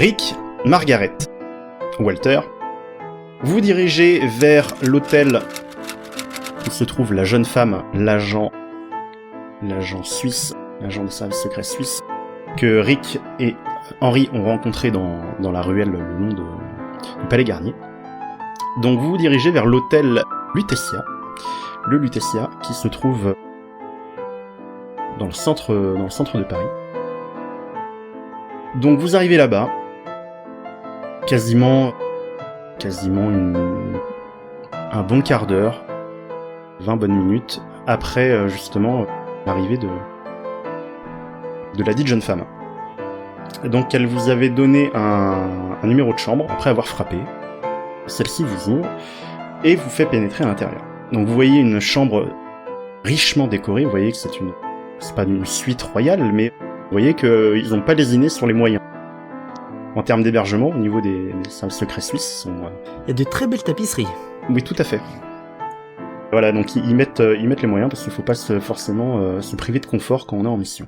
Rick, Margaret, Walter, vous vous dirigez vers l'hôtel où se trouve la jeune femme, l'agent suisse, l'agent de service secret suisse, que Rick et Henry ont rencontré dans la ruelle le long du Palais Garnier. Donc vous vous dirigez vers l'hôtel Lutetia, le Lutetia qui se trouve dans le centre de Paris. Donc vous arrivez là-bas, quasiment un bon quart d'heure, 20 bonnes minutes, après justement l'arrivée de la dite jeune femme. Donc elle vous avait donné un numéro de chambre, après avoir frappé. Celle-ci vous ouvre et vous fait pénétrer à l'intérieur. Donc vous voyez une chambre richement décorée, vous voyez que c'est pas une suite royale, mais vous voyez qu'ils n'ont pas lésiné sur les moyens. En termes d'hébergement, au niveau des services secrets suisses, il y a de très belles tapisseries. Oui, tout à fait. Voilà, donc ils mettent les moyens parce qu'il faut pas forcément se priver de confort quand on est en mission.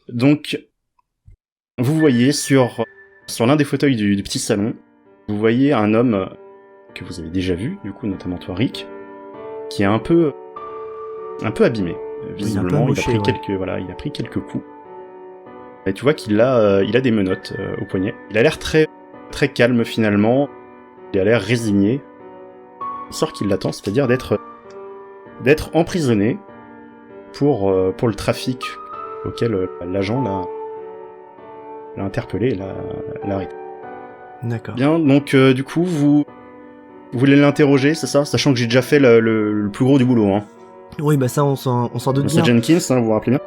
Donc, vous voyez sur l'un des fauteuils du petit salon, vous voyez un homme que vous avez déjà vu, du coup, notamment toi, Rick, qui est un peu abîmé. Visiblement, il a pris quelques coups. Et tu vois qu'il a des menottes au poignet. Il a l'air très, très calme finalement. Il a l'air résigné. Le sort qui l'attend, c'est-à-dire d'être emprisonné pour le trafic auquel l'agent l'a interpellé et l'a arrêté. D'accord. Bien, donc du coup, vous voulez l'interroger, c'est ça? Sachant que j'ai déjà fait le plus gros du boulot, hein. Oui, bah ça, on s'en doute bien. C'est Jenkins, hein, vous vous rappelez bien.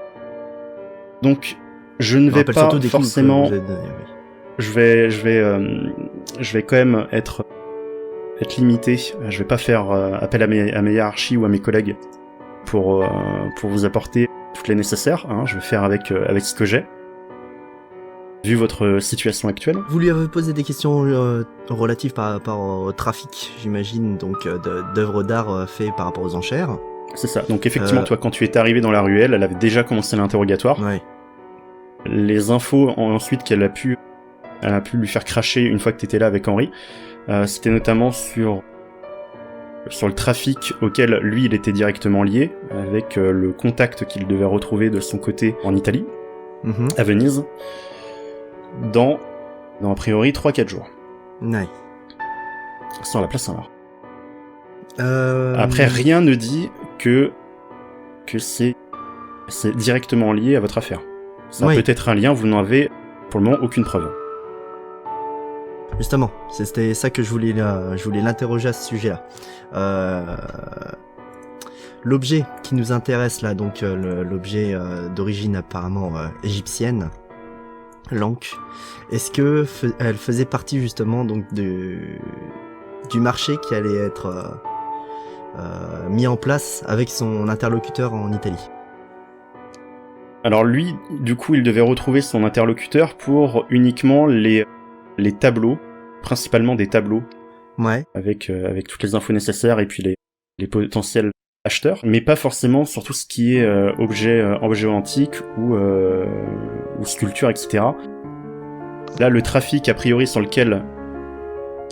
Donc, je ne vais pas forcément... Je vais quand même être limité. Je vais pas faire appel à mes hiérarchies ou à mes collègues pour vous apporter toutes les nécessaires. Hein. Je vais faire avec ce que j'ai. Vu votre situation actuelle. Vous lui avez posé des questions relatives par rapport au trafic, j'imagine, donc d'œuvres d'art faites par rapport aux enchères. C'est ça. Donc effectivement, toi, quand tu es arrivé dans la ruelle, elle avait déjà commencé l'interrogatoire. Ouais. Les infos ensuite qu'elle a pu lui faire cracher une fois que tu étais là avec Henry, c'était notamment sur le trafic auquel lui il était directement lié, avec le contact qu'il devait retrouver de son côté en Italie, à Venise, dans a priori 3-4 jours. Ouais. Sur la place Saint-Laurent. Après, rien ne dit que c'est directement lié à votre affaire. Ça peut être un lien, vous n'en avez pour le moment aucune preuve. Justement, c'était ça que je voulais l'interroger à ce sujet-là. L'objet qui nous intéresse là, donc l'objet d'origine apparemment égyptienne, l'Ankh, est-ce que elle faisait partie justement donc du marché qui allait être mis en place avec son interlocuteur en Italie? Alors lui, du coup, il devait retrouver son interlocuteur pour uniquement les tableaux, principalement des tableaux, avec toutes les infos nécessaires et puis les potentiels acheteurs, mais pas forcément sur tout ce qui est objet antique ou sculpture, etc. Là, le trafic, a priori, sur lequel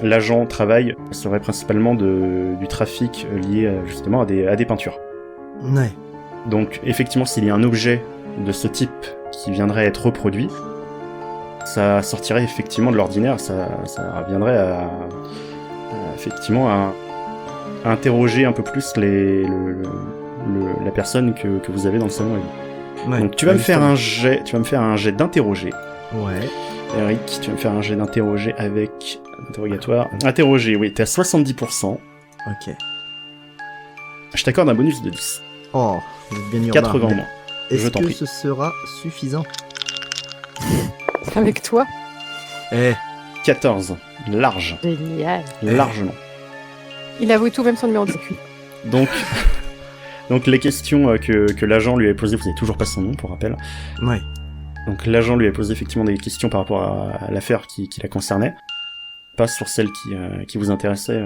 l'agent travaille serait principalement du trafic lié justement à des peintures. Ouais. Donc, effectivement, s'il y a un objet de ce type qui viendrait être reproduit, ça sortirait effectivement de l'ordinaire, ça viendrait à interroger un peu plus la personne que vous avez dans le salon. Ouais, donc tu vas me faire un jet d'interroger. Ouais. Eric, tu vas me faire un jet d'interroger avec interrogatoire. Interroger, oui, t'es à 70%. Ok. Je t'accorde un bonus de 10. Oh, vous êtes bien urbain. 80 moins. Est-ce que ce sera suffisant? Avec toi? 14. Large. Génial. Largement. Il avoue tout, même son numéro de sécu. Donc les questions que l'agent lui avait posées, vous n'avez toujours pas son nom pour rappel. Ouais. Donc l'agent lui a posé effectivement des questions par rapport à l'affaire qui la concernait. Pas sur celle qui vous intéressait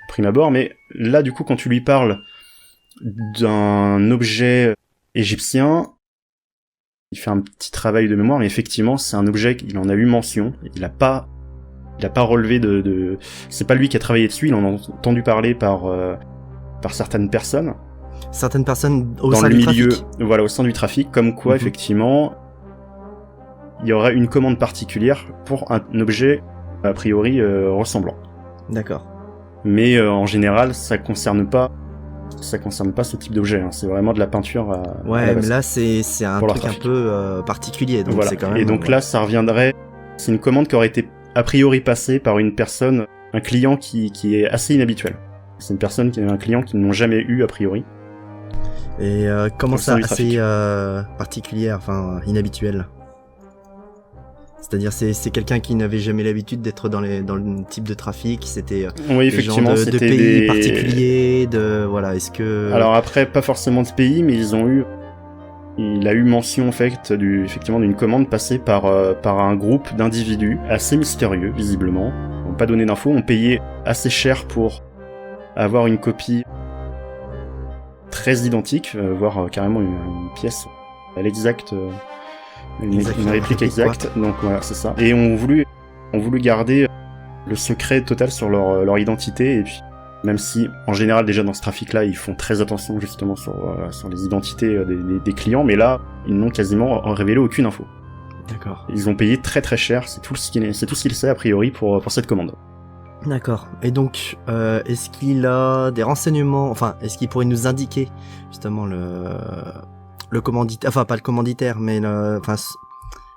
prime abord, mais là du coup quand tu lui parles d'un objet égyptien, il fait un petit travail de mémoire, mais effectivement, c'est un objet qu'il en a eu mention. Il a pas relevé c'est pas lui qui a travaillé dessus, il en a entendu parler par certaines personnes. Certaines personnes au dans sein le du milieu, trafic. voilà, au sein du trafic, comme quoi, effectivement, il y aurait une commande particulière pour un objet, a priori, ressemblant. D'accord. Mais en général, ça concerne pas ce type d'objet, hein. C'est vraiment de la peinture à Ouais, la mais base. là, c'est un Pour leur truc un trafic. peu particulier, donc Voilà. c'est quand même... Et donc là, ça reviendrait... C'est une commande qui aurait été a priori passée par une personne, un client qui est assez inhabituel. C'est un client qu'ils n'ont jamais eu a priori. Et comment Au sein ça, du trafic. assez particulière, enfin inhabituelle. C'est-à-dire c'est quelqu'un qui n'avait jamais l'habitude d'être dans le type de trafic, c'était Oui, des gens effectivement, de c'était pays des... particuliers, voilà, est-ce que... Alors après, pas forcément de pays, mais il a eu mention en fait effectivement d'une commande passée par un groupe d'individus assez mystérieux, visiblement. On n'a pas donné d'infos, on payait assez cher pour avoir une copie très identique, voire carrément une pièce à l'exact, une réplique exacte. Donc voilà, c'est ça. Et on voulu garder le secret total sur leur identité, et puis même si en général déjà dans ce trafic-là ils font très attention justement sur les identités des clients, mais là ils n'ont quasiment révélé aucune info. D'accord. Ils ont payé très très cher, c'est tout ce qu'il sait a priori pour cette commande. D'accord. Et donc, est-ce qu'il a des renseignements, enfin, est-ce qu'il pourrait nous indiquer justement le commanditaire, enfin pas le commanditaire, mais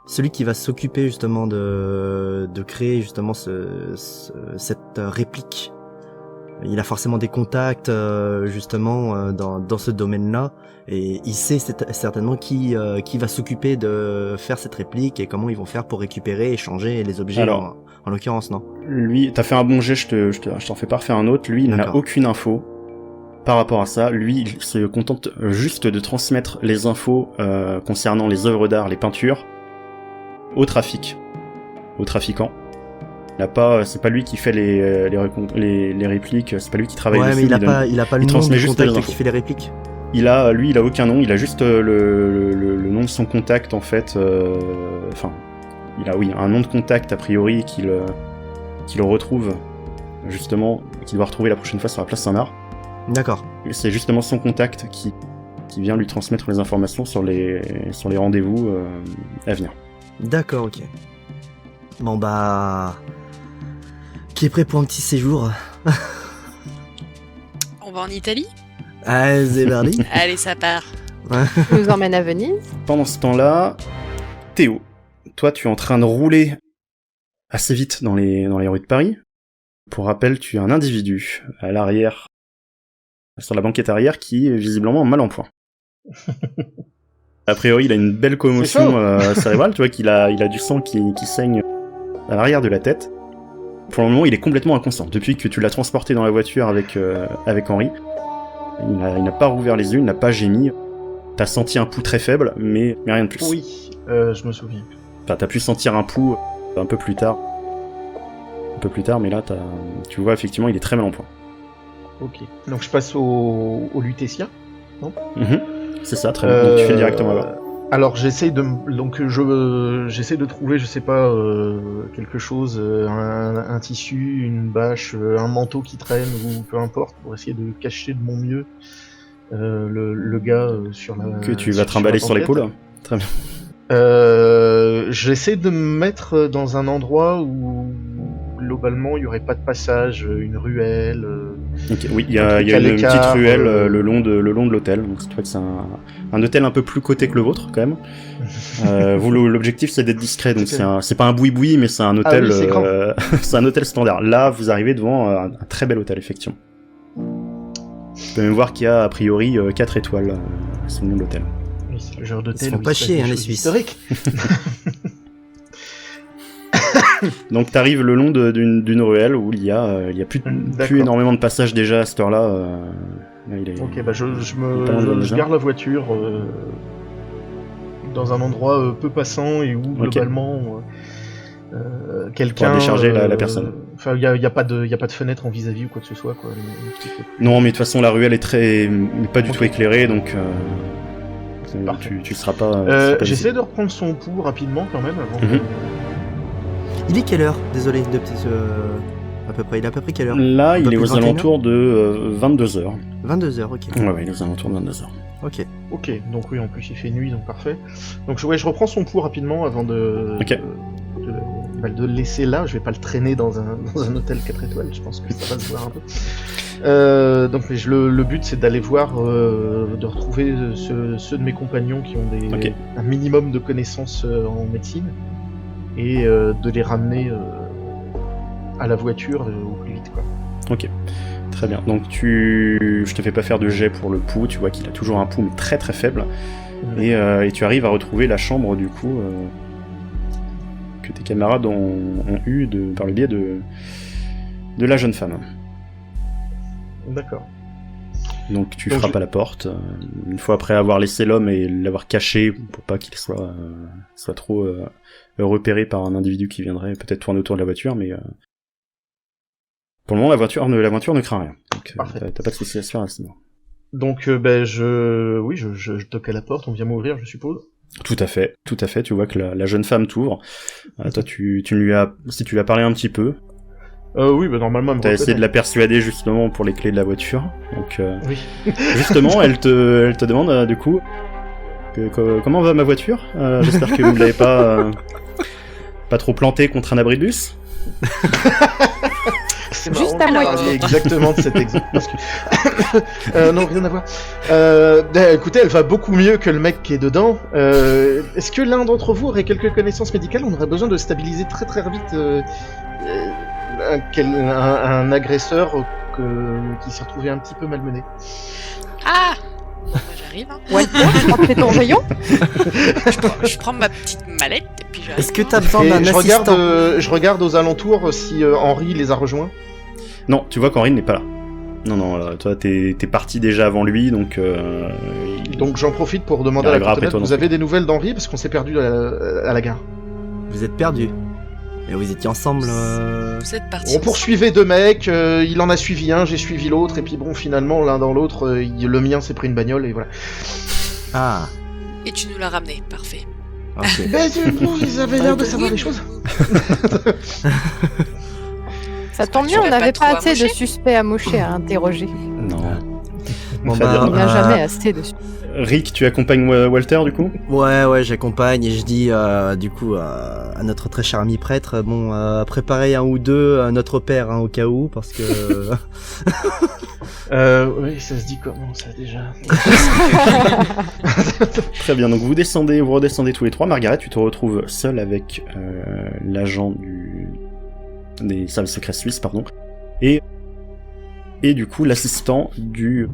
celui qui va s'occuper justement de créer justement cette réplique. Il a forcément des contacts justement dans ce domaine-là, et il sait certainement qui va s'occuper de faire cette réplique et comment ils vont faire pour récupérer et changer les objets. Alors, en l'occurrence, non? Lui, t'as fait un bon jet, je t'en fais pas refaire un autre. Lui, il n'a D'accord. aucune info par rapport à ça. Lui, il se contente juste de transmettre les infos concernant les œuvres d'art, les peintures, aux trafiquants. C'est pas lui qui fait les répliques, c'est pas lui qui travaille Ouais, dessus. mais il a pas le nom transmet du juste les contact infos. qui fait les répliques. Il a aucun nom, il a juste le nom de son contact en fait. Il a un nom de contact a priori qu'il retrouve justement, qu'il va retrouver la prochaine fois sur la place Saint-Marc. D'accord. Et c'est justement son contact qui vient lui transmettre les informations sur les rendez-vous à venir. D'accord, ok. Bon bah... Qui est prêt pour un petit séjour? On va en Italie? Ah, c'est parti. Allez, ça part. Tu nous emmène à Venise. Pendant ce temps-là, Théo, toi tu es en train de rouler assez vite dans les rues de Paris. Pour rappel, tu es un individu à l'arrière, sur la banquette arrière, qui est visiblement mal en point. A priori, il a une belle commotion cérébrale, tu vois qu'il a du sang qui saigne à l'arrière de la tête. Pour le moment, il est complètement inconscient. Depuis que tu l'as transporté dans la voiture avec Henri, il n'a pas rouvert les yeux, il n'a pas gémi. T'as senti un pouls très faible, mais rien de plus. Oui, je me souviens. Enfin, t'as pu sentir un pouls un peu plus tard, mais là, tu vois, effectivement, il est très mal en point. Ok. Donc je passe au Lutetia. C'est ça, très bien. Donc tu fais directement là-bas. Alors j'essaie de trouver, je sais pas, quelque chose, un tissu, une bâche, un manteau qui traîne ou peu importe, pour essayer de cacher de mon mieux le gars sur la. Que tu vas trimballer sur l'épaule. Très bien. J'essaie de me mettre dans un endroit où globalement il y aurait pas de passage, une ruelle. Okay, oui, il y a une petite ruelle le long de l'hôtel. Donc tu vois que c'est un hôtel un peu plus coté que le vôtre quand même. L'objectif c'est d'être discret, donc c'est pas un boui-boui, mais c'est un hôtel. Ah oui, c'est un hôtel standard. Là, vous arrivez devant un très bel hôtel effectivement. Tu peux même voir qu'il y a a priori 4 étoiles sur le nom de l'hôtel. Oui, c'est le genre d'hôtel. Ils se font pas chier, les Suisses. Historique. Donc t'arrives le long d'une ruelle où il y a plus énormément de passages déjà à cette heure-là. Ok, bah je gare la voiture dans un endroit peu passant et où globalement quelqu'un pour décharger la personne. Enfin, il y a pas de fenêtre en vis-à-vis ou quoi que ce soit, quoi. Non, mais de toute façon la ruelle est pas du tout éclairée, donc Parfait. Tu seras pas... J'essaie de reprendre son pouls rapidement quand même avant. Il est quelle heure? Désolé, de petits... à peu près. Il est à peu près quelle heure? Là, il est aux 21 heures alentours de 22h. 22h, ok. Ouais, il est aux alentours de 22h. Ok. Ok, donc oui, en plus il fait nuit, donc parfait. Donc je reprends son pouls rapidement avant de le laisser là. Je vais pas le traîner dans un hôtel 4 étoiles, je pense que ça va se voir un peu. Donc le but c'est d'aller voir, de retrouver ceux de mes compagnons qui ont un minimum de connaissances en médecine et de les ramener à la voiture au plus vite, quoi. Ok, très bien. Donc je te fais pas faire de jet pour le pouls, tu vois qu'il a toujours un pouls mais très très faible. Et tu arrives à retrouver la chambre du coup que tes camarades ont eu par le biais de la jeune femme. D'accord. Donc tu frappes à la porte, une fois après avoir laissé l'homme et l'avoir caché pour pas qu'il soit trop repéré par un individu qui viendrait peut-être tourner autour de la voiture, mais pour le moment la voiture ne craint rien. Donc t'as pas de soucis à se faire à ce moment. Donc je toque à la porte, on vient m'ouvrir, je suppose. Tout à fait, tu vois que la jeune femme t'ouvre. Toi si tu lui as parlé un petit peu. Oui, bah normalement. T'as essayé de la persuader justement pour les clés de la voiture. Donc, oui. Justement, elle te demande du coup comment va ma voiture. J'espère que vous ne l'avez pas trop planté contre un abri de bus. C'est Juste marrant, à moitié. Exactement de cet exemple. Parce que... non, rien à voir. Écoutez, elle va beaucoup mieux que le mec qui est dedans. Est-ce que l'un d'entre vous aurait quelques connaissances médicales? On aurait besoin de stabiliser très très vite un agresseur qui s'est retrouvé un petit peu malmené. Ah, j'arrive. Hein. Walter, tu crois que c'est ton rayon? je prends ma petite mallette et puis j'arrive. Est-ce que t'as besoin d'un je assistant? je regarde aux alentours si Henri les a rejoints. Non, tu vois qu'Henri n'est pas là. Non, toi t'es parti déjà avant lui, donc... Donc j'en profite pour demander à la cantonade, vous avez des nouvelles d'Henri parce qu'on s'est perdu à la gare. Vous êtes perdus. Mais vous étiez ensemble. Vous êtes partis. On poursuivait deux mecs, il en a suivi un, j'ai suivi l'autre, et puis bon, finalement, l'un dans l'autre, le mien s'est pris une bagnole, et voilà. Ah. Et tu nous l'as ramené, parfait. Ok. Mais vous avez l'air de savoir des choses. Ça tombe bien, Tu on l'as n'avait pas pas trop assez de amoché suspects à moucher, à interroger. Non. Bon, Très bien. Il n'y a jamais assez de suspects. Rick, tu accompagnes Walter du coup? Ouais, j'accompagne et je dis du coup à notre très cher ami prêtre, préparez un ou deux notre père au cas où, parce que... Oui, ça se dit comment ça déjà? Très bien, donc vous redescendez tous les trois. Margaret, tu te retrouves seule avec l'agent des services secrets suisses, pardon, et du coup l'assistant du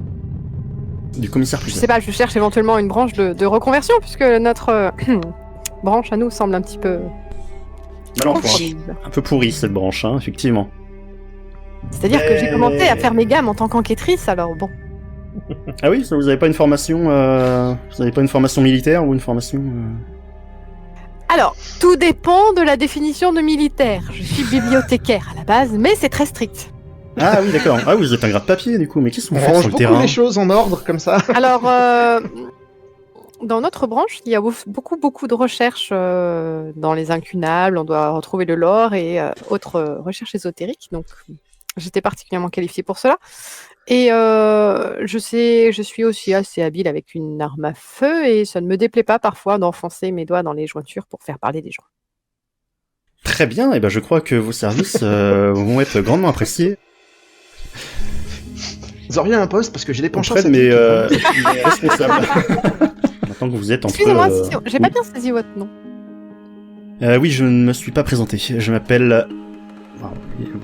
commissaire Je priseur. sais pas, je cherche éventuellement une branche de reconversion, puisque notre branche à nous semble un petit peu... Alors, Confus. un peu pourri cette branche, hein, effectivement. C'est-à-dire que j'ai commencé à faire mes gammes en tant qu'enquêtrice, alors bon. Ah oui, vous avez pas une formation, militaire ou une formation Alors, tout dépend de la définition de militaire. Je suis bibliothécaire à la base, mais c'est très strict. Ah oui, d'accord. Ah, vous êtes un grade papier du coup, mais qu'est-ce que vous On faites range sur le beaucoup terrain? les choses en ordre, comme ça. Alors, dans notre branche, il y a beaucoup de recherches dans les incunables. On doit retrouver le lore et autres recherches ésotériques. Donc, j'étais particulièrement qualifiée pour cela. Et je suis aussi assez habile avec une arme à feu et ça ne me déplaît pas parfois d'enfoncer mes doigts dans les jointures pour faire parler des gens. Très bien, et ben je crois que vos services vont être grandement appréciés. Vous auriez un poste parce que j'ai des penchants Auprès de mes sadiques. mes responsables. Maintenant que vous êtes entre... Excusez-moi, j'ai pas bien saisi votre nom. oui, je ne me suis pas présenté. Je m'appelle... Vous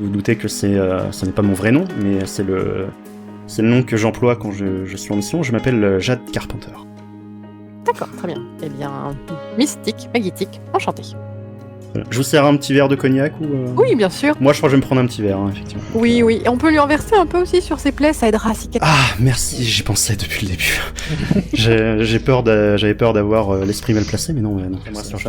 vous doutez que ce n'est pas mon vrai nom, mais c'est le nom que j'emploie quand je suis en mission. Je m'appelle Jade Carpenter. D'accord, très bien. Eh bien, mystique, magnétique, enchanté. Je vous sers un petit verre de cognac ou... Oui, bien sûr. Moi, je crois que je vais me prendre un petit verre, hein, effectivement. Oui. Et on peut lui en verser un peu aussi sur ses plaies, ça aidera à cicatriser. Ah, merci, j'y pensais depuis le début. J'avais peur d'avoir l'esprit mal placé, mais non.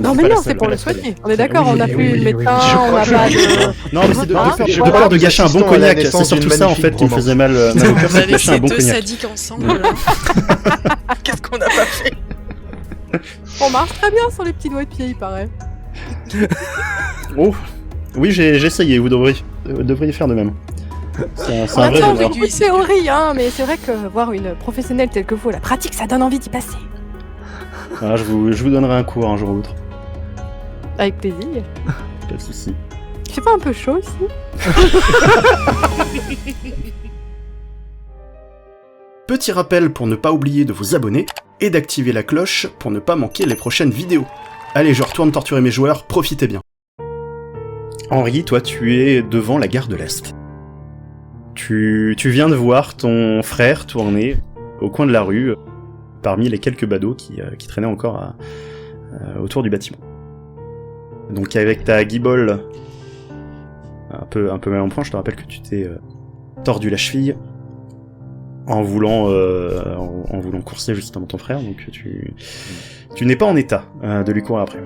Non, mais non, c'est pour le soigner. On est d'accord, on n'a plus de médecin, on n'a pas de... Non, mais c'est de J'ai peur de gâcher un bon assistant à la cognac. C'est naissance surtout d'une ça, en fait, qui me magnifique faisait mal au cœur, On c'est va de gâcher un laisser bon deux cognac. sadiques ensemble là. Qu'est-ce qu'on n'a pas fait? On marche très bien sur les petits doigts de pied, il paraît. Oh, oui, j'ai essayé, vous devriez faire de même. C'est un vrai Attends, j'ai bonheur. beaucoup de théories, hein, mais c'est vrai que voir une professionnelle telle que vous, la pratique, ça donne envie d'y passer. Ah, je vous donnerai un cours un jour ou l'autre. Avec plaisir. Pas de soucis. C'est pas un peu chaud ici? Petit rappel pour ne pas oublier de vous abonner et d'activer la cloche pour ne pas manquer les prochaines vidéos. Allez, je retourne torturer mes joueurs, profitez bien. Henri, toi tu es devant la gare de l'Est. Tu viens de voir ton frère tourner au coin de la rue, parmi les quelques badauds qui traînaient encore autour du bâtiment. Donc avec ta guibole un peu mal en point, je te rappelle que tu t'es tordu la cheville en voulant courser justement ton frère, donc tu n'es pas en état de lui courir après.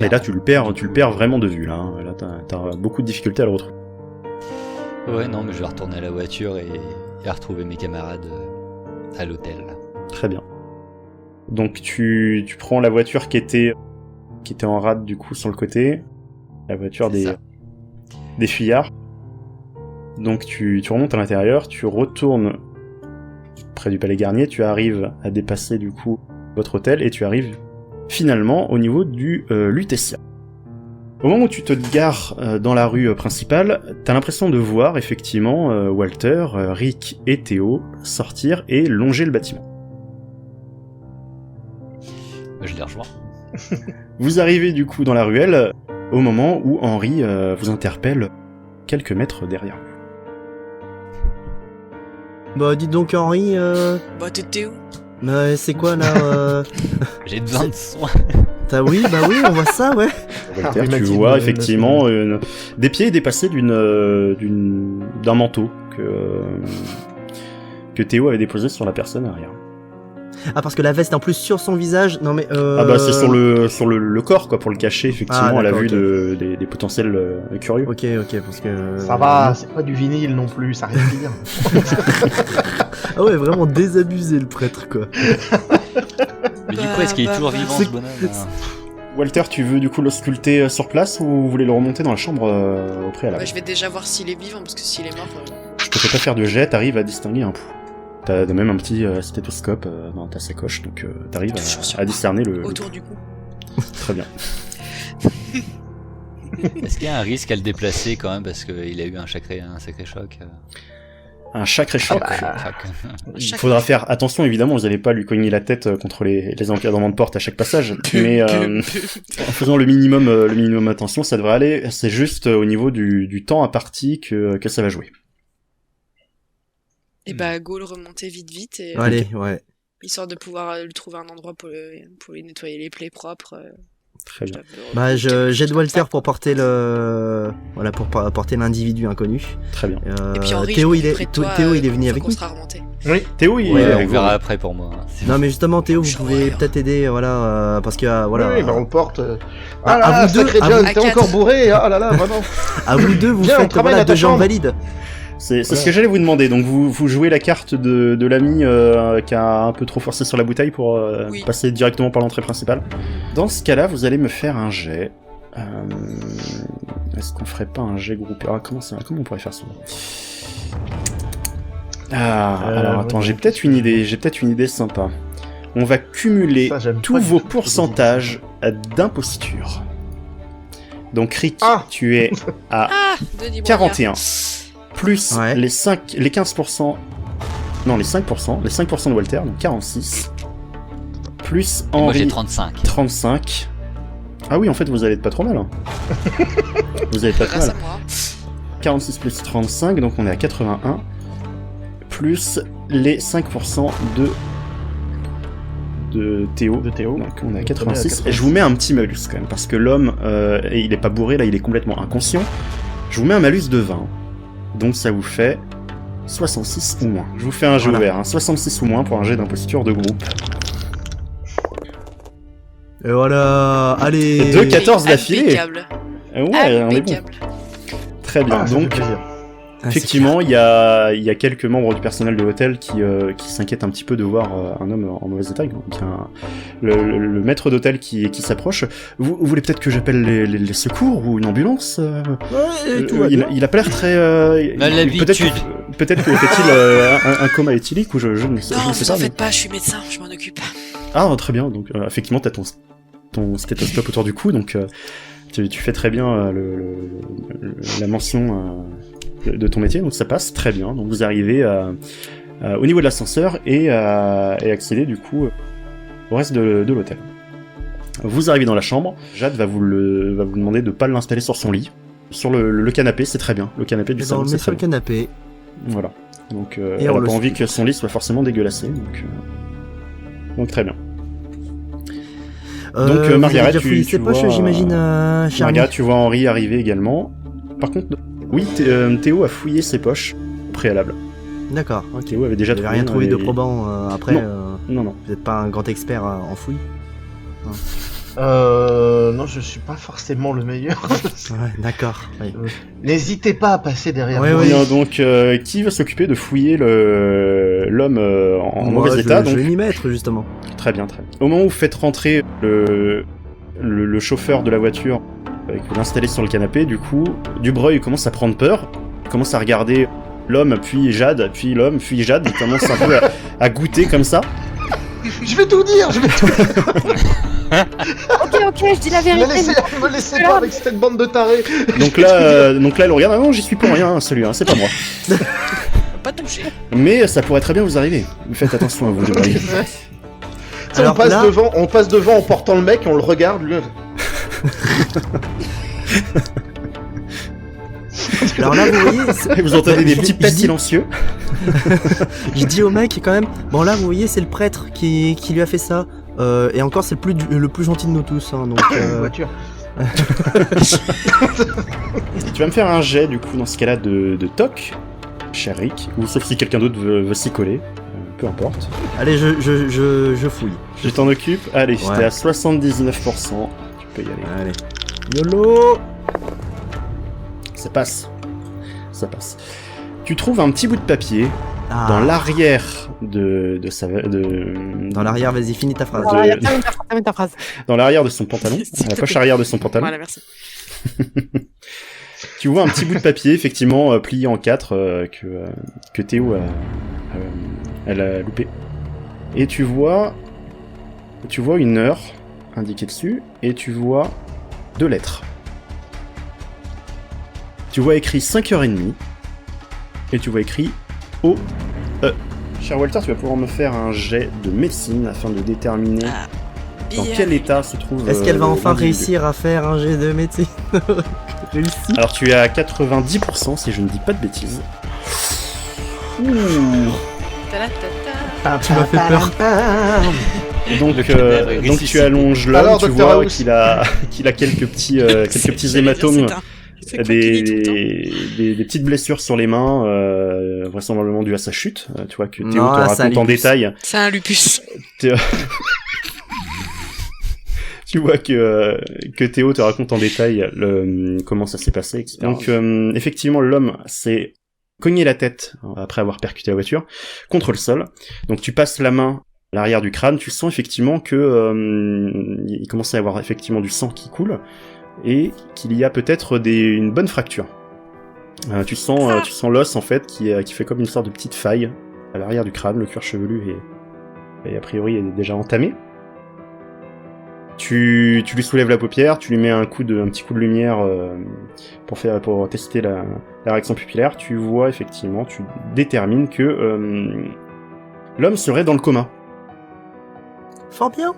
Et là tu le perds vraiment de vue là. Là t'as beaucoup de difficultés à le retrouver. Ouais, non, mais je vais retourner à la voiture et retrouver mes camarades à l'hôtel. Très bien. Donc tu prends la voiture qui était en rade du coup sur le côté, la voiture des fuyards. Donc tu remontes à l'intérieur, tu retournes près du Palais Garnier, tu arrives à dépasser du coup votre hôtel et tu arrives finalement au niveau du Lutetia. Au moment où tu te gares dans la rue principale, t'as l'impression de voir effectivement Walter, Rick et Théo sortir et longer le bâtiment. Je les rejoins. Vous arrivez du coup dans la ruelle au moment où Henri vous interpelle quelques mètres derrière vous. Bah, dites donc, Henri, Bah, t'étais où? bah, c'est quoi là J'ai besoin de soins. Oui, on voit ça, ouais. Walter, oui, tu Mathilde, vois la effectivement des pieds dépassés d'un manteau que Théo avait déposé sur la personne arrière. Ah, parce que la veste en plus sur son visage. Non mais. Ah bah c'est sur le corps quoi pour le cacher effectivement à la d'accord, vue ok. des potentiels curieux. Ok, parce que. Ça va, c'est pas du vinyle non plus, ça respire. Ah ouais, vraiment désabusé le prêtre quoi. Mais du coup, est-ce qu'il est toujours vivant ce bonhomme là Walter, tu veux du coup le sculpter sur place ou vous voulez le remonter dans la chambre au préalable? Bah, je vais déjà voir s'il est vivant, parce que s'il est mort... Je te fais pas faire de jet, t'arrives à distinguer un pouls. T'as même un petit stéthoscope dans ta sacoche, donc t'arrives à discerner le... autour du cou. Très bien. Est-ce qu'il y a un risque à le déplacer quand même parce qu'il a eu un sacré choc Un sacré choc. Il faudra faire attention, évidemment, vous n'allez pas lui cogner la tête contre les encadrements de porte à chaque passage, mais en faisant le minimum attention, ça devrait aller. C'est juste au niveau du temps imparti que ça va jouer. Et bah, go le remonter vite, et Allez, ouais. histoire de pouvoir lui trouver un endroit pour lui nettoyer les plaies propres. Très bien. Bah, j'aide Walter pour porter pour porter l'individu inconnu. Très bien. Et puis Henri, Théo, je me mets près de toi, Théo, il est venu une avec fois nous. qu'on sera remonté. Oui, Théo, il est Ouais, avec on vous. verra après pour moi. Non mais justement Théo, vous Je pouvez vois. peut-être aider, parce que voilà. Oui, bah on le porte. à Ah là, vous deux, sacré à John, vous- t'es à encore quatre. bourré. Ah là là, vraiment. À vous deux, vous Viens, on faites travaille voilà, à ta 2 jambes chambre. valides. C'est ce que j'allais vous demander. Donc vous jouez la carte de l'ami qui a un peu trop forcé sur la bouteille pour Oui. passer directement par l'entrée principale. Dans ce cas-là, vous allez me faire un jet. Est-ce qu'on ferait pas un jet groupé? Comment on pourrait faire ça? Alors attends, ouais, j'ai peut-être une idée sympa. On va cumuler Ça, j'aime tous pas du vos tout cette pourcentages d'imposture. Donc Rick, Ah tu es à Ah, Denis Brognard. 41. Plus Ouais. les 15%... Non, les 5%. Les 5% de Walter, donc 46. Plus Et moi j'ai Henri, 35. 35. Ah oui, en fait, vous allez être pas trop mal. Hein. Vous allez être pas trop Grâce mal. à moi. 46 plus 35, donc on est à 81. Plus les 5% de Théo. De Théo. Donc on est à Donc, on est à 86. Et je vous mets un petit malus quand même, parce que l'homme, il est pas bourré, là, il est complètement inconscient. Je vous mets un malus de 20. Donc ça vous fait 66 ou moins. Je vous fais un jet Voilà. ouvert, hein. 66 ou moins pour un jet d'imposture de groupe. Et voilà, allez. 2 14 d'affilée. Impeccable. Ouais, on est bon. Impeccable. Très bien. Ah, ça fait Donc plaisir. Effectivement, il y a quelques membres du personnel de l'hôtel qui s'inquiètent un petit peu de voir un homme en mauvais état. Donc, il y a le maître d'hôtel qui s'approche. Vous voulez peut-être que j'appelle les secours ou une ambulance il a pas l'air très... peut-être que fait-il un coma éthylique ou je ne sais Non, pas. vous en faites pas, je suis médecin, je m'en occupe. Ah, très bien. Donc, effectivement, t'as ton stéthoscope autour du cou, donc tu fais très bien la mention de ton métier, donc ça passe très bien. Donc vous arrivez au niveau de l'ascenseur et accéder du coup au reste de l'hôtel. Vous arrivez dans la chambre, Jade va vous demander de pas l'installer sur son lit. Sur le canapé, c'est très bien. Le canapé du salon, c'est très sur le bien. canapé. Voilà. Donc elle a pas envie que son lit soit forcément dégueulassé, donc très bien. Donc Margaret, tu vois, j'imagine, Margaret, tu vois Henri arriver également. Par contre, oui, Théo a fouillé ses poches au préalable. D'accord, ok. Théo avait déjà rien trouvé de probant après. Non. Vous n'êtes pas un grand expert en fouille. Non, je suis pas forcément le meilleur. Ouais, d'accord. Oui. N'hésitez pas à passer derrière moi. Oui. Donc, qui va s'occuper de fouiller l'homme en mauvais état Je vais m'y mettre, justement. Très bien. Au moment où vous faites rentrer le chauffeur de la voiture et que vous l'installez sur le canapé, du coup, Dubreuil commence à prendre peur. Il commence à regarder l'homme, puis Jade, puis l'homme, puis Jade. Il commence un peu à goûter comme ça. Je vais tout dire. Ok, je dis la vérité. Me laissez pas avec cette bande de tarés. Donc là, elle regarde. Ah non, j'y suis pour rien, celui-là, c'est pas moi. Pas touché. Mais ça pourrait très bien vous arriver. Faites attention à vous, Dubreuil. Alors, on passe devant en portant le mec, on le regarde. Lui... Alors là, vous voyez... Vous entendez des petits pets silencieux. Je dis au mec quand même, bon là, vous voyez, c'est le prêtre qui lui a fait ça. Et encore, c'est le plus gentil de nous tous. Hein, donc, voiture. Tu vas me faire un jet, du coup, dans ce cas-là, de toc, cher Rick, ou sauf si quelqu'un d'autre veut s'y coller. Peu importe. Allez, je fouille. Je t'en occupe. Allez, Ouais. t'es à 79%. Tu peux y aller. Allez. YOLO. Ça passe. Tu trouves un petit bout de papier dans l'arrière Dans l'arrière, vas-y, finis ta phrase. Termine ta phrase. Dans l'arrière de son pantalon, à la poche arrière de son pantalon. Voilà, merci. Tu vois un petit bout de papier, effectivement, plié en 4, que Théo elle a loupé. Et tu vois une heure indiquée dessus, et tu vois 2 lettres. Tu vois écrit 5h30, et tu vois écrit O-E. Cher Walter, tu vas pouvoir me faire un jet de médecine afin de déterminer dans quel état se trouve... Est-ce qu'elle va enfin l'individu. réussir à faire un jet de médecine? Réussi. Alors tu es à 90% si je ne dis pas de bêtises. Ouh. Tu m'as fait peur. Donc tu allonges l'homme, Alors, tu Dr. vois House. qu'il a quelques petits hématomes, des petites blessures sur les mains, vraisemblablement dues à sa chute. Tu vois que Théo te Non, là, c'est un raconte en lupus. détail. C'est un lupus. Tu vois que Théo te raconte en détail comment ça s'est passé, etc. Donc effectivement, l'homme s'est cogné la tête après avoir percuté la voiture contre le sol. Donc tu passes la main à l'arrière du crâne, tu sens effectivement que il commence à y avoir effectivement du sang qui coule et qu'il y a peut-être une bonne fracture. Tu sens l'os en fait qui fait comme une sorte de petite faille à l'arrière du crâne, le cuir chevelu est a priori est déjà entamé. Tu lui soulèves la paupière, tu lui mets un petit coup de lumière pour tester la réaction pupillaire. Tu vois effectivement, tu détermines que l'homme serait dans le coma. Fort bien.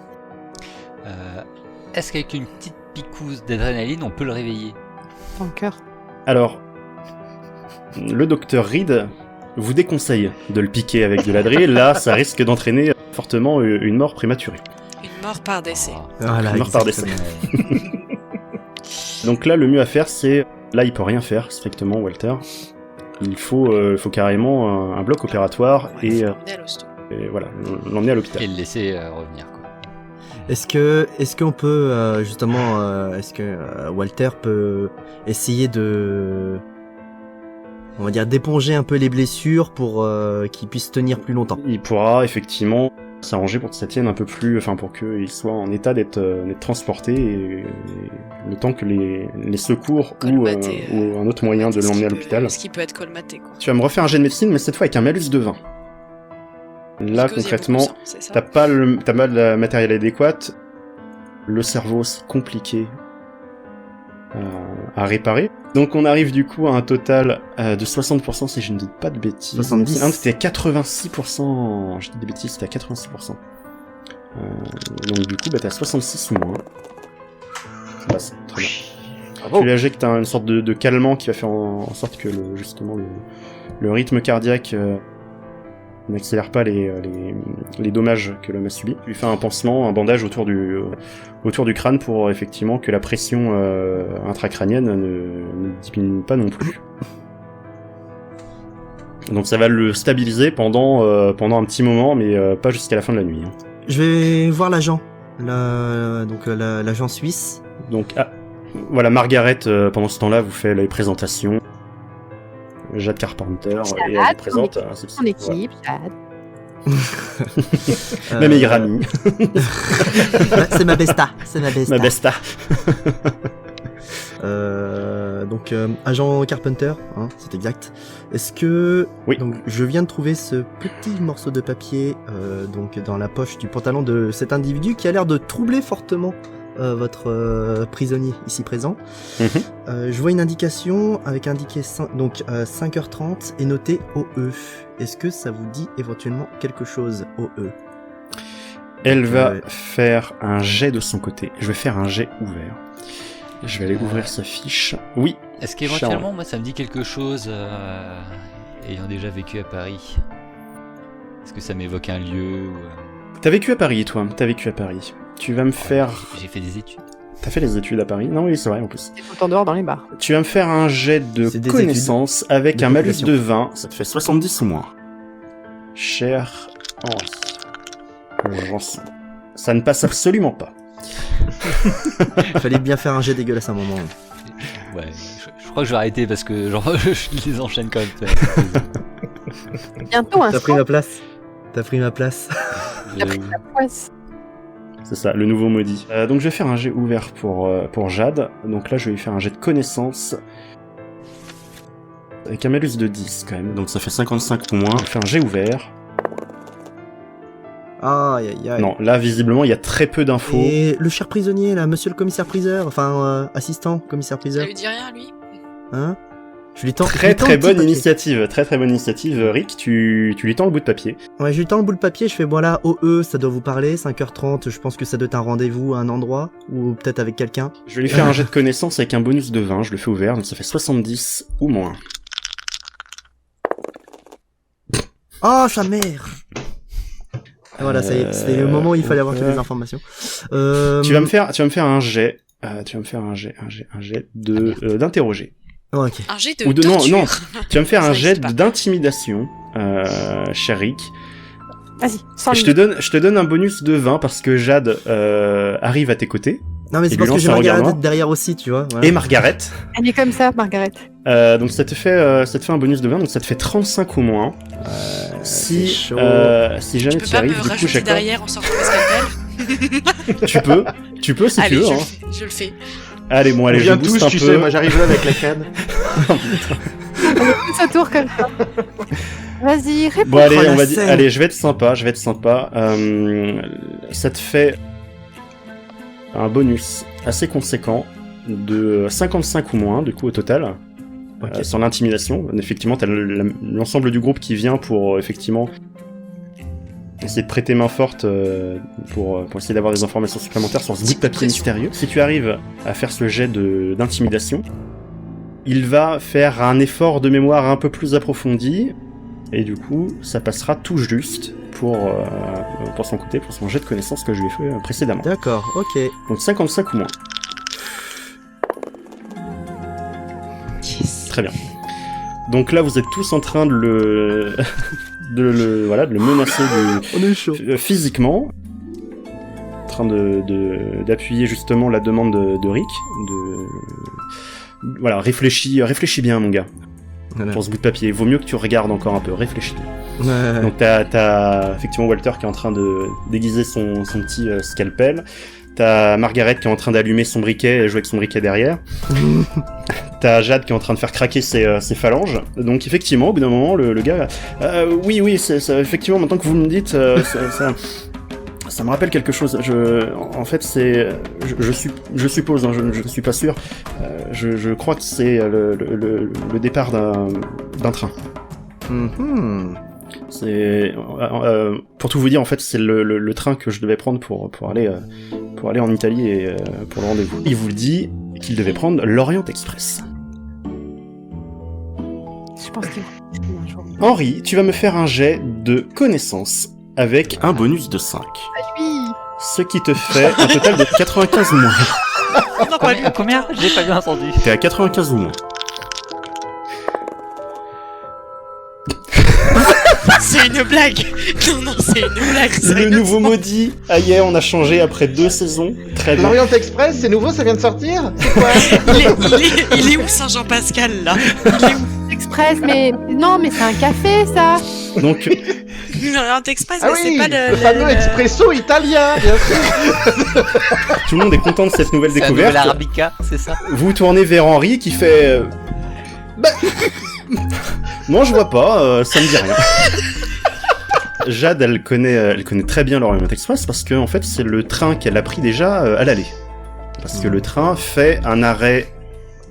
Est-ce qu'avec une petite picouse d'adrénaline, on peut le réveiller? Ton cœur. Alors, le docteur Reed vous déconseille de le piquer avec de l'adré. Là, ça risque d'entraîner fortement une mort prématurée. Une mort par décès. Voilà, Mort par décès. Donc là, le mieux à faire, c'est... Là, il peut rien faire, strictement, Walter. Il faut carrément un bloc opératoire et voilà, l'emmener à l'hôpital. Et le laisser revenir, quoi. Est-ce qu'on peut justement est-ce que Walter peut essayer de on va dire, d'éponger un peu les blessures pour qu'il puisse tenir plus longtemps. Il pourra effectivement s'arranger pour que ça tienne un peu plus, enfin pour qu'il soit en état d'être transporté et le temps que les secours ou un autre moyen de l'emmener à l'hôpital. Est-ce qu'il peut être colmaté, quoi. Tu vas me refaire un jet de médecine, mais cette fois avec un malus de 20. Là, Parce que concrètement, il y a beaucoup de sang, c'est ça t'as pas le matériel adéquat, le cerveau c'est compliqué à réparer. Donc on arrive du coup à un total de 60% si je ne dis pas de bêtises. 70. Non, c'était à 86%, je dis des bêtises, c'était à 86%. Donc du coup, bah, t'es à 66 ou moins. Ça passe, très bien. Tu lui injectes une sorte de calmant qui va faire en sorte que justement le rythme cardiaque n'accélère pas les dommages que l'homme a subis. Tu lui fais un pansement, un bandage autour du crâne pour effectivement que la pression intracrânienne ne diminue pas non plus. Donc ça va le stabiliser pendant un petit moment, mais pas jusqu'à la fin de la nuit. Hein. Je vais voir l'agent, l'agent suisse. Donc voilà, Margaret pendant ce temps-là vous fait les présentations. Jade Carpenter et elle vous présente Son équipe, Jade. Ma meilleure amie. C'est ma besta. Ma besta. Donc agent Carpenter, hein, c'est exact. Est-ce que oui. Donc je viens de trouver ce petit morceau de papier donc dans la poche du pantalon de cet individu qui a l'air de troubler fortement votre prisonnier ici présent. Je vois une indication avec indiqué 5h30 et noté OE. Est-ce que ça vous dit éventuellement quelque chose, OE? Elle va faire un jet de son côté. Je vais faire un jet ouvert. Je vais aller ouvrir sa fiche. Oui. Est-ce qu'éventuellement, moi, ça me dit quelque chose, ayant déjà vécu à Paris? Est-ce que ça m'évoque un lieu ou... T'as vécu à Paris, toi. T'as vécu à Paris. Tu vas me faire... J'ai fait des études. T'as fait des études à Paris? Non, oui, c'est vrai, en plus. C'est tout en dehors dans les bars. Tu vas me faire un jet de connaissances avec un malus de 20. Ça te fait 70 ou moins. Cher Henri. Ça ne passe absolument pas. Fallait bien faire un jet dégueulasse à un moment. Ouais, je crois que je vais arrêter parce que genre, je les enchaîne quand même. Bientôt un T'as pris ma place. T'as pris ma place. T'as pris ta poisse. C'est ça, le nouveau maudit. Donc je vais faire un jet ouvert pour Jade. Donc là, je vais lui faire un jet de connaissances. Avec un malus de 10 quand même. Donc ça fait 55 ou moins. Je fais un jet ouvert. Aïe aïe aïe. Non, là visiblement il y a très peu d'infos. Et le cher prisonnier là, monsieur le commissaire priseur, enfin assistant commissaire priseur. Ça lui dit rien, lui? Hein? Je lui tends. Très bonne initiative, Rick. Tu lui tends le bout de papier. Ouais, je lui tends le bout de papier. Je fais voilà, OE, ça doit vous parler. 5h30. Je pense que ça doit être un rendez-vous à un endroit ou peut-être avec quelqu'un. Je vais lui faire un jet de connaissances avec un bonus de 20. Je le fais ouvert, donc ça fait 70 ou moins. Oh, sa mère. Et voilà, ça y est, c'était le moment où il fallait avoir toutes les informations. Tu vas me faire un jet. Tu vas me faire un jet d'interroger. Oh, ok. Un jet de torture. Non, tu vas me faire un jet d'intimidation, cher Rick. Vas-y, sans Je te donne un bonus de 20 parce que Jade arrive à tes côtés. Non, mais c'est parce que j'ai Margaret derrière aussi, tu vois. Voilà. Et Margaret. Elle est comme ça, Margaret. Donc ça te fait un bonus de 20, donc ça te fait 35 ou moins. Si jamais tu arrives, du coup, j'accorde. Derrière en sortant le Tu scalpel. peux si allez, tu veux. je le fais. Allez, bon, allez, je booste tous, un tu peu. sais, moi j'arrive là avec la canne. On est tous autour comme ça. Vas-y, réponds. Bon, allez, la on va dire. scène. Allez, je vais être sympa. Ça te fait un bonus assez conséquent de 55 ou moins, du coup, au total. Ok. Sur l'intimidation. Effectivement, t'as l'ensemble du groupe qui vient pour, effectivement, essayer de prêter main forte pour essayer d'avoir des informations supplémentaires sur ce bout de papier mystérieux. Si tu arrives à faire ce jet d'intimidation, il va faire un effort de mémoire un peu plus approfondi, et du coup, ça passera tout juste pour son côté, pour son jet de connaissances que je lui ai fait précédemment. D'accord, ok. Donc 55 ou moins. Yes. Très bien. Donc là, vous êtes tous en train de le menacer On est chaud. physiquement, en train d'appuyer justement la demande de Rick. Voilà, réfléchis bien, mon gars. Voilà. pour ce bout de papier. Il vaut mieux que tu regardes encore un peu, réfléchis. Ouais. Donc t'as effectivement Walter qui est en train de déguiser son petit scalpel. T'as Margaret qui est en train d'allumer son briquet et jouer avec son briquet derrière. T'as Jade qui est en train de faire craquer ses phalanges. Donc effectivement, au bout d'un moment, le gars... oui, ça, effectivement, maintenant que vous me dites, ça me rappelle quelque chose. En fait, c'est... Je suppose, hein, je ne suis pas sûr. Je crois que c'est le départ d'un train. Mhm. C'est pour tout vous dire, en fait, c'est le train que je devais prendre pour aller en Italie et pour le rendez-vous. Il vous dit qu'il devait prendre l'Orient Express. Je pense qu'il Henri, tu vas me faire un jet de connaissances avec un bonus de 5. oui. Ce qui te fait un total de 95 moins. Combien J'ai pas bien entendu. T'es à 95 ou moins. C'est une blague. Non, c'est une blague. Le sérieux. nouveau maudit. Ah yeah, on a changé après 2 saisons. Très bien. L'Orient Express, c'est nouveau, ça vient de sortir? C'est quoi? Il est où Saint-Jean-Pascal là? Il est où Express, mais non, mais c'est un café, ça. Donc, l'Orient Express, Ah mais oui, c'est pas le fameux expresso italien, bien sûr. tout le monde est content de cette nouvelle C'est un découverte. nouvel Arabica, c'est ça? Vous tournez vers Henri qui fait... Non, je vois pas, ça me dit rien. Jade, elle connaît très bien l'Orient Express parce que en fait, c'est le train qu'elle a pris déjà à l'aller. Parce que le train fait un arrêt,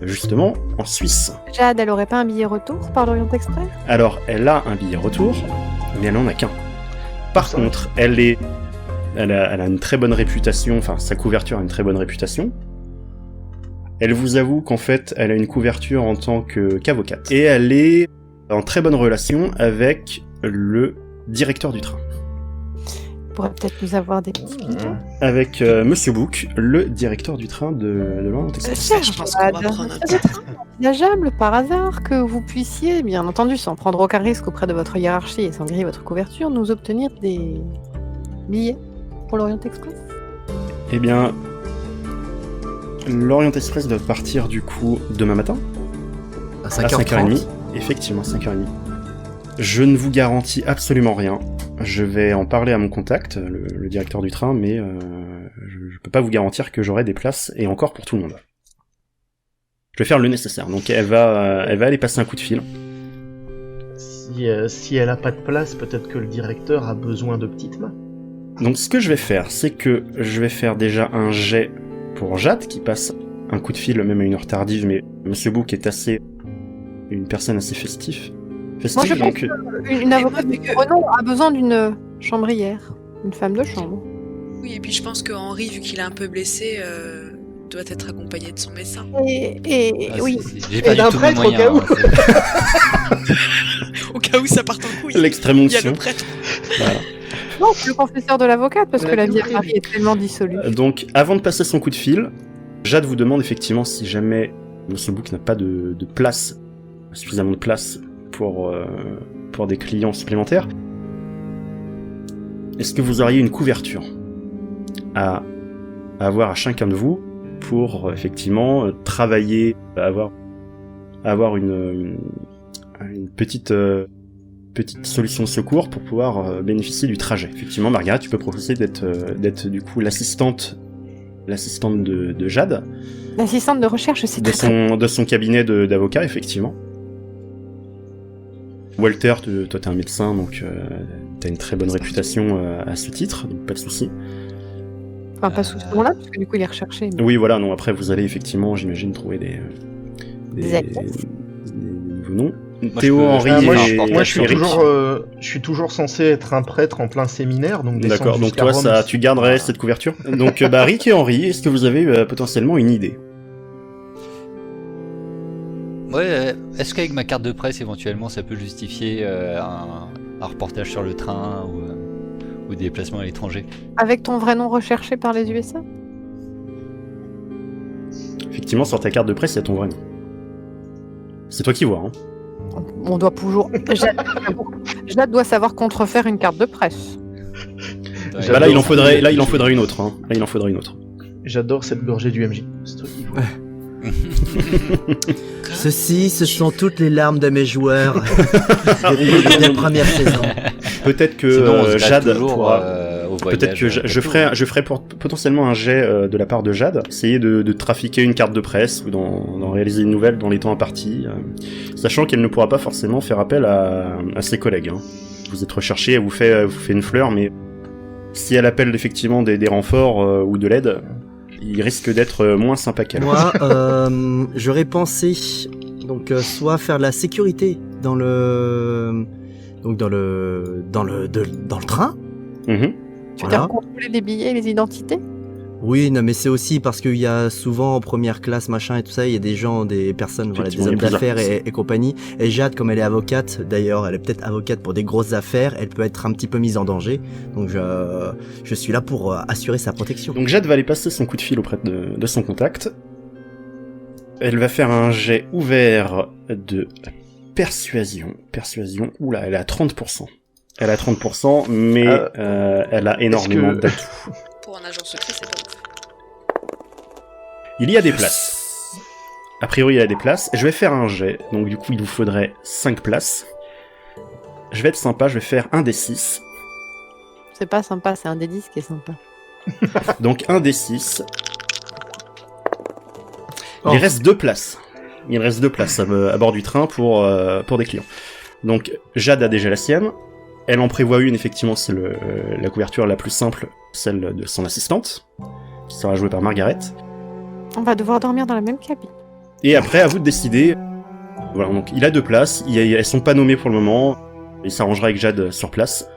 justement, en Suisse. Jade, elle aurait pas un billet retour par l'Orient Express? Alors, elle a un billet retour, mais elle en a qu'un. Par contre, elle a une très bonne réputation, enfin, sa couverture a une très bonne réputation. Elle vous avoue qu'en fait, elle a une couverture en tant qu'avocate. Et elle est en très bonne relation avec le directeur du train. Il pourrait peut-être nous avoir des petits billets. Avec Monsieur Book, le directeur du train de l'Orient Express. Cher je pense qu'on va Jade, prendre un c'est envisageable par hasard que vous puissiez, bien entendu, sans prendre aucun risque auprès de votre hiérarchie et sans griller votre couverture, nous obtenir des billets pour l'Orient Express. Eh bien, l'Orient Express doit partir du coup demain matin À à 5h30. 5h30. Effectivement, 5h30. Je ne vous garantis absolument rien. Je vais en parler à mon contact, le directeur du train, mais je peux pas vous garantir que j'aurai des places, et encore pour tout le monde. Je vais faire le nécessaire. Donc elle va aller passer un coup de fil. Si elle a pas de place, peut-être que le directeur a besoin de petites mains. Donc ce que je vais faire, c'est que je vais faire déjà un jet pour Jade, qui passe un coup de fil, même à une heure tardive, mais Monsieur Book est une personne assez festive. Moi, je pense Donc, Une avocate de renom a besoin d'une chambrière, une femme de chambre. Oui, et puis je pense que Henri, vu qu'il est un peu blessé, doit être accompagné de son médecin. Et Ah, oui, J'ai pas Et du d'un tout mes prêtre, au moyens. cas où. Au cas où ça parte en couille. l'extrême Il y a onction. le prêtre. Voilà. non, c'est le confesseur de l'avocate, parce que La la vie à vie Paris est tellement dissolue. Donc, avant de passer son coup de fil, Jade vous demande effectivement si jamais Monsieur Book n'a pas de place, suffisamment de place pour des clients supplémentaires. Est-ce que vous auriez une couverture à avoir à chacun de vous pour effectivement travailler, avoir une petite solution de secours pour pouvoir bénéficier du trajet. Effectivement, Margaret, tu peux proposer d'être du coup l'assistante de Jade, L'assistante de recherche, c'est très... de son cabinet d'avocat, effectivement. Walter, toi t'es un médecin, donc t'as une très bonne réputation à ce titre, donc pas de souci. Enfin, pas sous ce nom-là, parce que du coup, il est recherché. Mais... Oui, voilà, non, après vous allez effectivement, j'imagine, trouver Des acteurs. des nouveaux noms. Moi, Théo, je peux- Henri Ah, moi, et Moi, je Eric. suis toujours censé être un prêtre en plein séminaire, donc descendre D'accord, donc jusqu'à toi, Rome, ça, c'est- tu garderais cette couverture. Donc, Rick et Henri, est-ce que vous avez potentiellement une idée? Ouais, est-ce qu'avec ma carte de presse, éventuellement, ça peut justifier un reportage sur le train ou des déplacements à l'étranger? Avec ton vrai nom recherché par les USA? Effectivement, sur ta carte de presse, il y a ton vrai nom. C'est toi qui vois, hein. On doit toujours... Jade doit savoir contrefaire une carte de presse. Ouais, Bah là, il en faudrait une autre, hein. Là, il en faudrait une autre. J'adore cette gorgée du MJ. C'est toi qui vois. Ceci, ce sont toutes les larmes de mes joueurs des premières saisons. Peut-être que Sinon, on se greffe Jade toujours, pourra... au Peut-être que voyage, je ferai potentiellement un jet de la part de Jade, essayer de trafiquer une carte de presse ou d'en réaliser une nouvelle dans les temps impartis, sachant qu'elle ne pourra pas forcément faire appel à ses collègues. Hein. Vous êtes recherché, elle vous fait une fleur, mais si elle appelle effectivement des renforts ou de l'aide, il risque d'être moins sympa qu'elle. Moi, j'aurais pensé donc soit faire de la sécurité dans le train. Mhm. Tu veux dire contrôler les billets et les identités? Oui, non, mais c'est aussi parce qu'il y a souvent en première classe, machin et tout ça, il y a des gens, des personnes, voilà, des hommes d'affaires et compagnie. Et Jade, comme elle est avocate, d'ailleurs, elle est peut-être avocate pour des grosses affaires, elle peut être un petit peu mise en danger. Donc je suis là pour assurer sa protection. Donc Jade va aller passer son coup de fil auprès de son contact. Elle va faire un jet ouvert de persuasion. Persuasion, oula, elle est à 30%. Elle a 30%, mais elle a énormément d'atouts. Pour un agent secret, c'est pas ouf. Il y a des places. A priori, il y a des places. Je vais faire un jet, donc du coup, il vous faudrait 5 places. Je vais être sympa, je vais faire un des 6. C'est pas sympa, c'est un des 10 qui est sympa. Donc un des 6. Oh. Il reste 2 places. Il reste 2 places à bord du train pour des clients. Donc Jade a déjà la sienne. Elle en prévoit une, effectivement, c'est la couverture la plus simple, celle de son assistante, qui sera jouée par Margaret. On va devoir dormir dans la même cabine. Et après, à vous de décider. Voilà, donc il a 2 places, elles sont pas nommées pour le moment. Il s'arrangera avec Jade sur place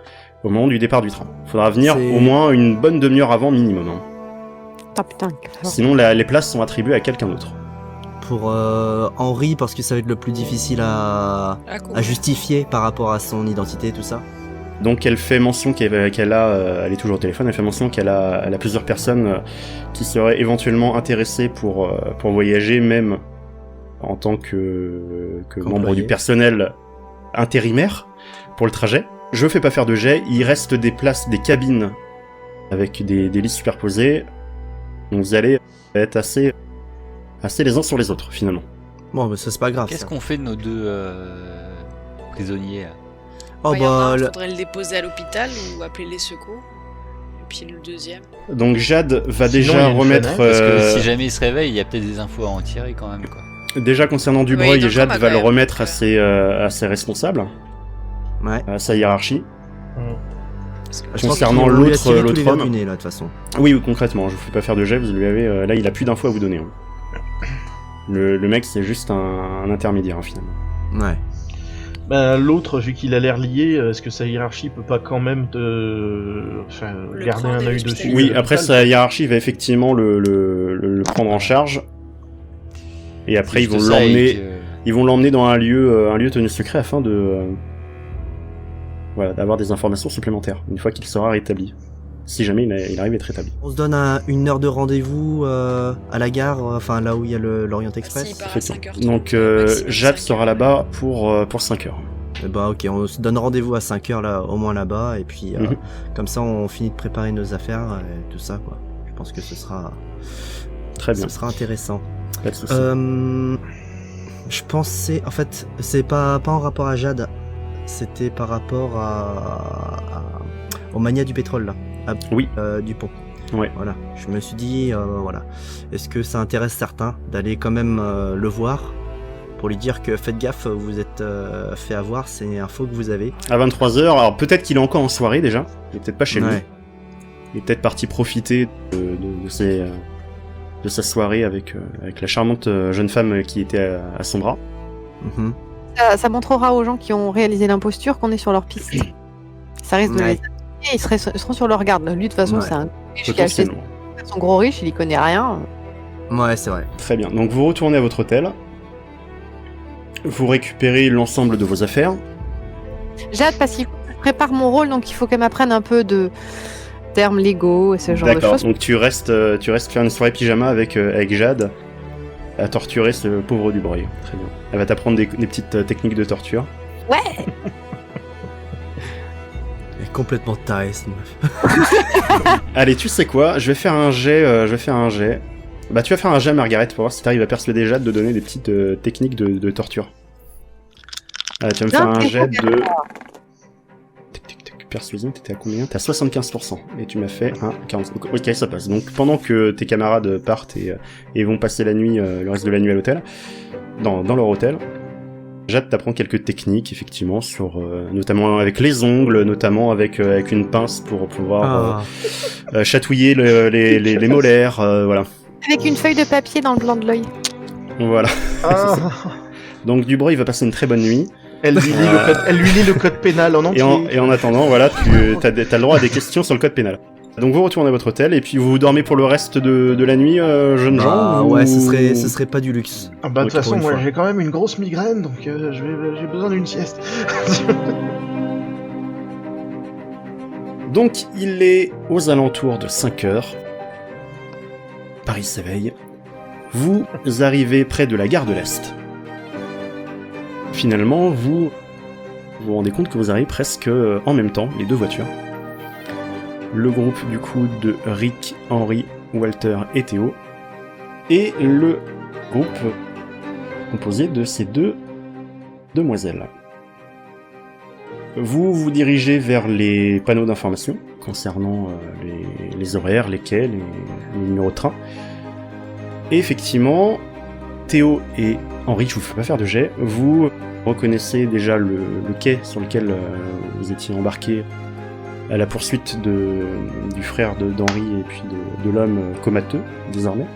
au moment du départ du train. Faudra venir au moins une bonne demi-heure avant minimum. Hein. Ah putain. Sinon, les places sont attribuées à quelqu'un d'autre. Pour Henri, parce que ça va être le plus difficile à justifier par rapport à son identité et tout ça. Donc elle fait mention qu'elle est toujours au téléphone, elle fait mention qu'elle a plusieurs personnes qui seraient éventuellement intéressées pour voyager, même en tant que membre du personnel intérimaire pour le trajet. Je fais pas faire de jet, il reste des places, des cabines avec des lits superposés, donc vous allez être assez les uns sur les autres finalement. Bon, mais ça c'est pas grave. Qu'est-ce qu'on fait de nos 2 prisonniers? Oh Il y en a bah, un, faudrait le déposer à l'hôpital ou appeler les secours. Et puis le deuxième. Donc Jade va Sinon, il y déjà a une remettre... fenêtre, Parce que si jamais il se réveille, il y a peut-être des infos à en tirer quand même, quoi. Déjà concernant Dubreuil, donc Jade on a va quand le même, remettre donc, à ses responsables, ouais. à sa hiérarchie. Parce que Je pense Concernant qu'il lui a tiré tous l'autre les verres homme. du nez, là, de toute façon. Oui, concrètement, je vous fais pas faire de jet, vous lui avez... là, il a plus d'infos à vous donner. Hein. Le mec, c'est juste un intermédiaire, hein, finalement. Ouais. Bah, l'autre, vu qu'il a l'air lié, est-ce que sa hiérarchie peut pas quand même garder prendre un et œil l'hospitaliser. dessus? Oui, après, sa hiérarchie va effectivement le prendre en charge. Et après, C'est ils vont juste ça, l'emmener... et que- Ils vont l'emmener dans un lieu tenu secret afin d'avoir des informations supplémentaires, une fois qu'il sera rétabli. Si jamais il arrive à être rétabli. On se donne une heure de rendez-vous à la gare, enfin là où il y a l'Orient Express. Si, il part à 5h30. Donc maximum Jade 5 sera heures. là-bas pour 5 heures. Bah ok, on se donne rendez-vous à 5h là, au moins là-bas, et puis Mhm. comme ça on finit de préparer nos affaires et tout ça quoi. Je pense que ce sera Très bien, intéressant. pas de soucis. Je pensais, en fait, c'est pas en rapport à Jade, c'était par rapport au mania du pétrole là, Oui. Dupont. Ouais. Voilà, je me suis dit, voilà, est-ce que ça intéresse certains d'aller quand même le voir pour lui dire que faites gaffe, vous êtes fait avoir, c'est info que vous avez. À 23h, alors peut-être qu'il est encore en soirée déjà, il est peut-être pas chez lui. Ouais. Il est peut-être parti profiter de sa soirée avec la charmante jeune femme qui était à son bras. Mhm. Ça montrera aux gens qui ont réalisé l'imposture qu'on est sur leur piste. Ça risque de Ouais. les attirer, ils seront sur leur garde. Lui, de toute façon, Ouais. c'est un riche qui a acheté Potentiellement. son gros riche, il y connaît rien. Ouais, c'est vrai. Très bien, donc vous retournez à votre hôtel. Vous récupérez l'ensemble de vos affaires. Jade, parce qu'il prépare mon rôle, donc il faut qu'elle m'apprenne un peu de termes légaux et ce genre de D'accord, choses. donc tu restes faire une soirée pyjama avec Jade à torturer ce pauvre Dubreuil. Très bien. Elle va t'apprendre des petites techniques de torture. Ouais. Elle est complètement tarée cette meuf. Allez, tu sais quoi, je vais faire un jet Bah tu vas faire un jet, Margaret, pour voir si t'arrives à persuader Jade de donner des petites techniques de torture. Tu vas me faire un jet de... Persuasion, t'étais à combien? T'es à 75%, et tu m'as fait un 40. Ok, ça passe. Donc pendant que tes camarades partent et vont passer la nuit, le reste de la nuit à l'hôtel, dans leur hôtel, Jade t'apprend quelques techniques, effectivement, sur notamment avec les ongles, notamment avec une pince pour pouvoir chatouiller les molaires, voilà. Avec une feuille de papier dans le blanc de l'œil. Voilà. Donc Dubreuil, il va passer une très bonne nuit. Elle lui lit le code pénal en entier. Et en attendant, voilà, t'as le droit à des questions sur le code pénal. Donc vous retournez à votre hôtel et puis vous dormez pour le reste de la nuit, jeunes gens. Ouais, ce serait pas du luxe. Ah bah de toute façon, moi j'ai quand même une grosse migraine, donc j'ai besoin d'une sieste. Donc il est aux alentours de 5 heures. Paris s'éveille. Vous arrivez près de la gare de l'Est. Finalement, vous vous rendez compte que vous arrivez presque en même temps, les deux voitures. Le groupe du coup de Rick, Henry, Walter et Théo. Et le groupe composé de ces deux demoiselles. Vous vous dirigez vers les panneaux d'information concernant les horaires, les quais, les numéros de train. Et effectivement, Théo et Henry, je vous fais pas faire de jet, vous reconnaissez déjà le quai sur lequel vous étiez embarqués à la poursuite du frère d'Henry et puis de l'homme comateux, désormais.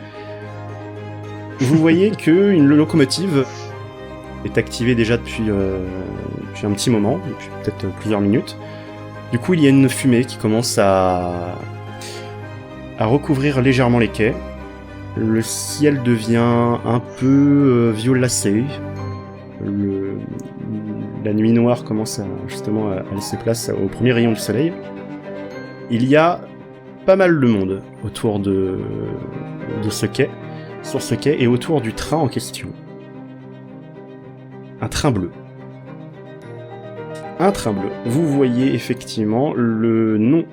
Vous voyez qu'une locomotive est activée déjà depuis un petit moment, depuis peut-être plusieurs minutes. Du coup, il y a une fumée qui commence à recouvrir légèrement les quais. Le ciel devient un peu violacé. La nuit noire commence justement à laisser place aux premiers rayons du soleil. Il y a pas mal de monde autour de ce quai, sur ce quai, et autour du train en question. Un train bleu. Un train bleu. Vous voyez effectivement le nom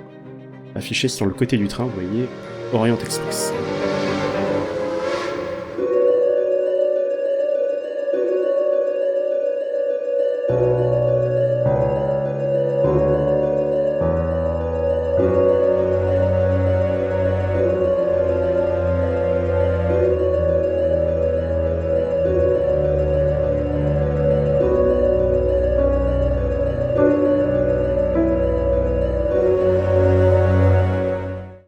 affiché sur le côté du train, vous voyez Orient Express.